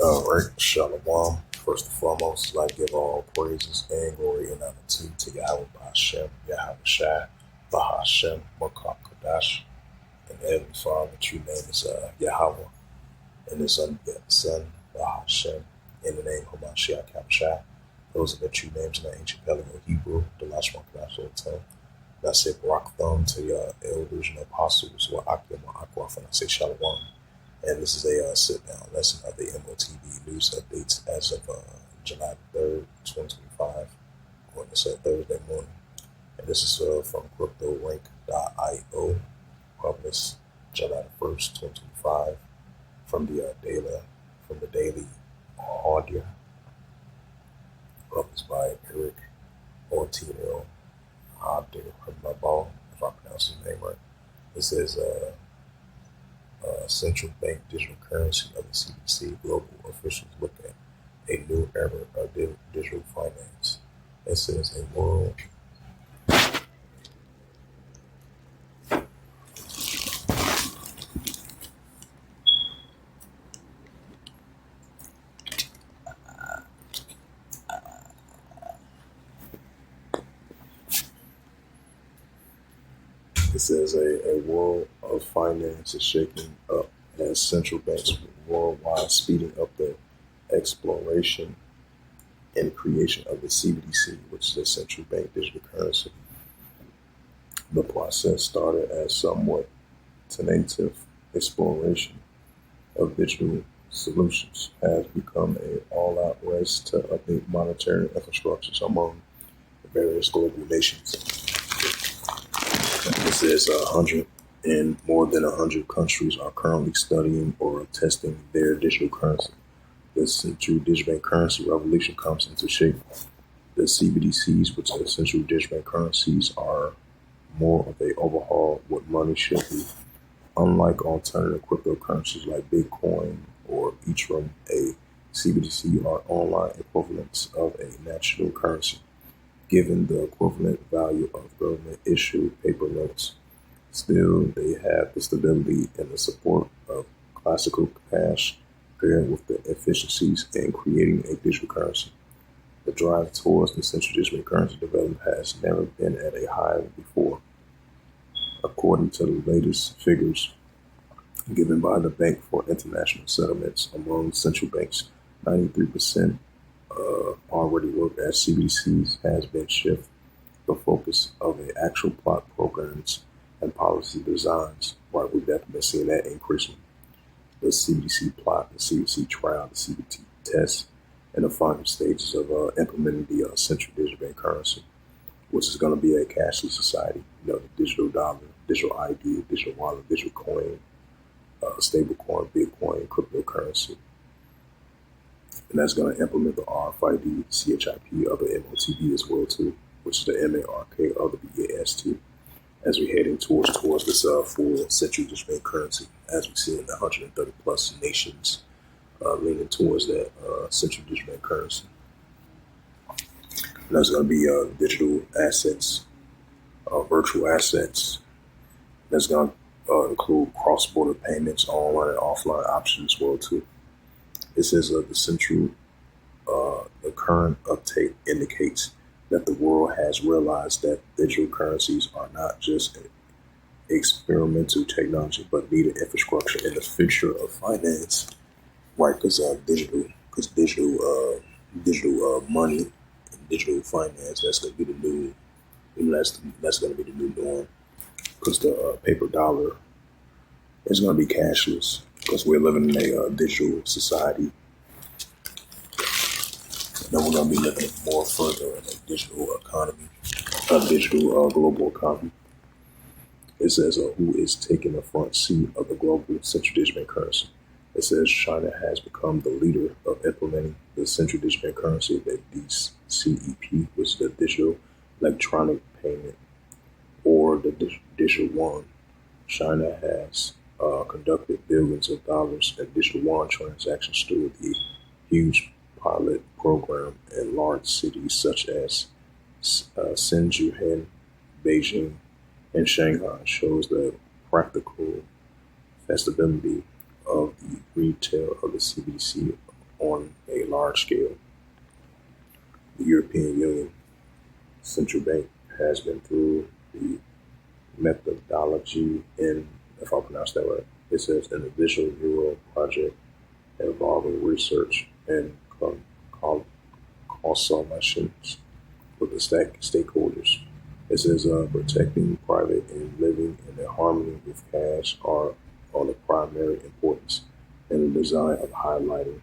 All right, Shalom. First and foremost, I'd like to give all praises and glory and honor to Yahweh Hashem, Yahweh Shai, Bahashem, Makah Kadash, and the Heavenly Father. The true name is Yahweh, and His Son, Bahashem, in the name of Hamashiach Shai. Those are the true names in the ancient Paleo Hebrew, the Lashma Kadash tongue. And I say Barak Thumb to your elders and apostles, or Akim or Akwaf, and I say Shalom. And this is a sit-down lesson of the M.O.T.B news updates as of July 3rd, 2025, on this Thursday morning. And this is from CryptoRank.io, published July 1st, 2025, from the Daily Audio, published by Eric Ortino Abdelhamabal, if I pronounce his name right. It says, central bank digital currency of the CBDC, global officials look at a new era of digital finance. It says a world It says a world of finance is shaking up as central banks worldwide speeding up the exploration and creation of the CBDC, which is the central bank digital currency. The process started as somewhat tentative exploration of digital solutions has become an all-out race to update monetary infrastructures among various global nations. This is more than 100 countries are currently studying or testing their digital currency. The central digital bank currency revolution comes into shape. The CBDCs, which are central digital bank currencies, are more of an overhaul of what money should be. Unlike alternative cryptocurrencies like Bitcoin or Ethereum, a CBDC are online equivalents of a national currency, given the equivalent value of government-issued paper notes. Still, they have the stability and the support of classical cash paired with the efficiencies in creating a digital currency. The drive towards the central digital currency development has never been at a high before. According to the latest figures given by the Bank for International Settlements, among central banks, 93% already work as CBDCs has been shifted the focus of the actual plot programs and policy designs. Right, we've definitely been seeing that increasing. The CBDC plot, the CBDC trial, the CBDC test, and the final stages of implementing the central digital bank currency, which is going to be a cashless society. The digital dollar, digital ID, digital wallet, digital coin, stable coin, Bitcoin, cryptocurrency. And that's going to implement the RFID, CHIP of the M.O.T.B as well too, which is the MARK of the BAST, as we're heading towards this full central digital bank currency, as we see in the 130 plus nations leaning towards that central digital bank currency. And that's going to be digital assets, virtual assets. That's going to include cross-border payments, online and offline options as well too. It says the current uptake indicates that the world has realized that digital currencies are not just experimental technology, but needed infrastructure in the future of finance. Right, because digital money and digital finance, that's going to be the new, that's going to be the new norm. Because the paper dollar is going to be cashless, because we're living in a digital society. Then we're going to be living more further in a digital economy, a digital global economy. It says who is taking the front seat of the global central digital bank currency. It says China has become the leader of implementing the central digital bank currency, the DCEP, which is the digital electronic payment, or the digital yuan. China has conducted billions of dollars in digital yuan transactions through the huge pilot program in large cities such as Shenzhen, Beijing, and Shanghai. Shows the practical feasibility of the retail of the CBDC on a large scale. The European Union Central Bank has been through the methodology in, if I pronounce that right, it says an initial Euro project involving research and consultations with the stakeholders. It says protecting private and living in harmony with cash are on the primary importance in the design of highlighted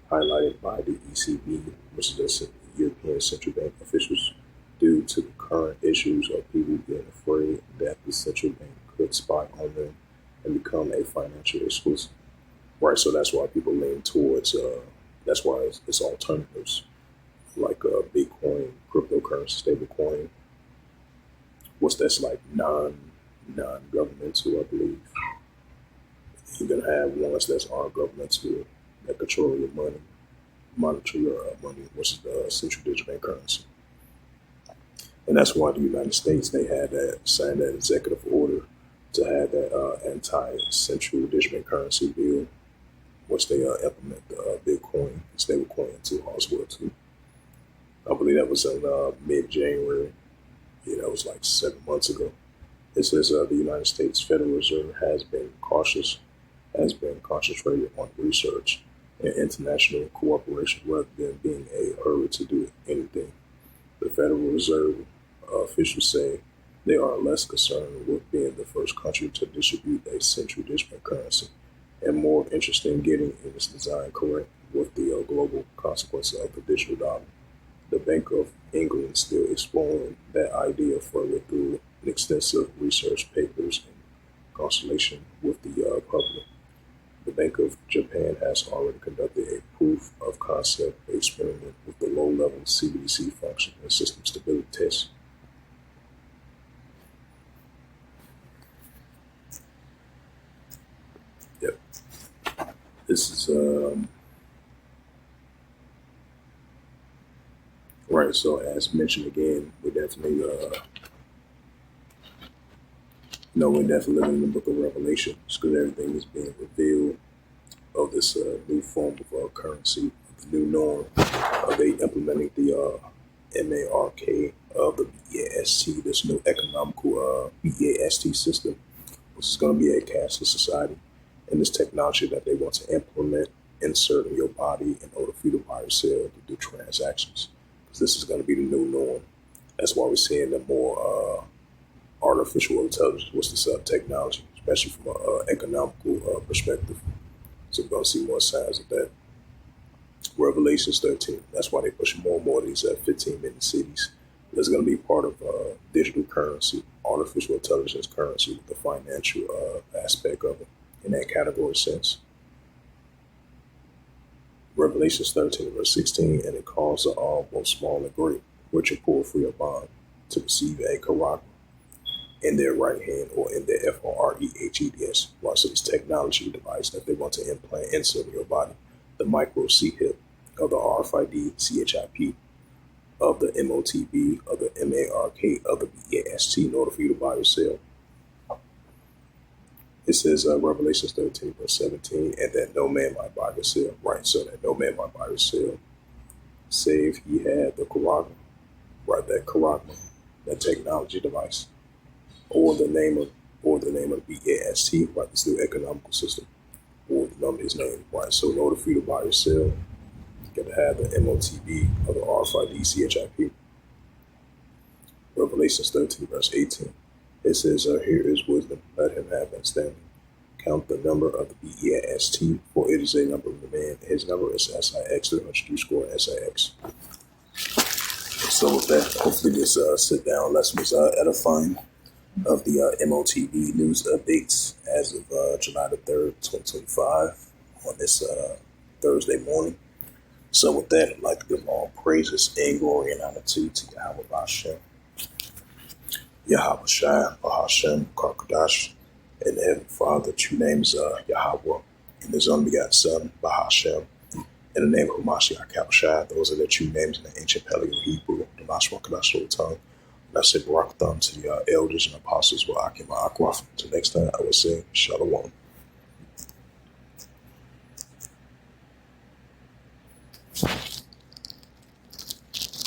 by the ECB, which is the European Central Bank officials, due to the current issues of people being afraid that the central bank could spy on them and become a financial exclusive. Right, so that's why people lean towards. That's why it's alternatives like Bitcoin, cryptocurrency, stablecoin. What's that's like non-governmental, I believe. You're gonna have ones that's are governmental that control your money, monitor your money, which is the central digital bank currency. And that's why the United States they had that signed that executive order to have that anti-central digital bank currency bill, which they implement the Bitcoin stablecoin into as well too. I believe that was in mid-January. Yeah, that was like 7 months ago. It says the United States Federal Reserve has been concentrated on research and international cooperation rather than being a hurry to do anything. The Federal Reserve officials say they are less concerned with being the first country to distribute a central digital currency and more interested in getting its design correct with the global consequences of the digital dollar. The Bank of England still exploring that idea further through extensive research papers and consultation with the public. The Bank of Japan has already conducted a proof of concept experiment with the low-level CBDC function and system stability test. Yep. This is right. So as mentioned again, we definitely we're definitely living in the book of Revelation because everything is being revealed of this new form of currency, the new norm. They implementing the M.A.R.K. of the BAST, this new economical BAST system, which is going to be a cashless society, and this technology that they want to implement, insert in your body in order for you to buy or sell to do transactions. Because this is going to be the new norm. That's why we're seeing the more artificial intelligence, what's this technology, especially from an economical perspective. So we're going to see more signs of that. Revelations 13. That's why they're pushing more and more of these 15-minute cities. There's going to be part of digital currency, artificial intelligence currency, with the financial aspect of it in that category sense. Revelations 13, verse 16, and it calls all, both small and great, rich and poor, free or bond, to receive a karaka in their right hand or in their FOREHEDS. Right, so this technology device that they want to implant inside of your body, the micro C-hip of the RFID CHIP of the M.O.T.B of the M.A.R.K of the BAST in order for you to buy or sell. It says Revelation 13 verse 17, and that no man might buy or sell. Right, so that no man might buy or sell, save he had the karaka, right, that karaka, that technology device, or the name of the BAST, right, this new economical system, or the number his name, right. So in order for you to buy or sell, you got to have the M.O.T.B or the RFID CHIP. Revelation 13 verse 18. It says, here is wisdom, let him have understanding. Count the number of the BAST, for it is a number of the man. His number is SIX, 300 score SIX. So with that, hopefully this sit-down lesson was edifying of the M.O.T.B news updates as of July the 3rd, 2025 on this Thursday morning. So with that, I'd like to give all praises and glory and honor to Yahweh Bashem, Yahweh Shai, Bahashem, Karkadash, and the Heavenly Father. True name is Yahweh, and His only begotten Son, Bahashem, in the name of Hamashiach Yahushua. Those are the true names in the ancient Paleo Hebrew, the Mashma Kadash tongue. And I say Barak Thumb to the elders and apostles, Wa'akim Akwaf. Until next time, I will say Shalom.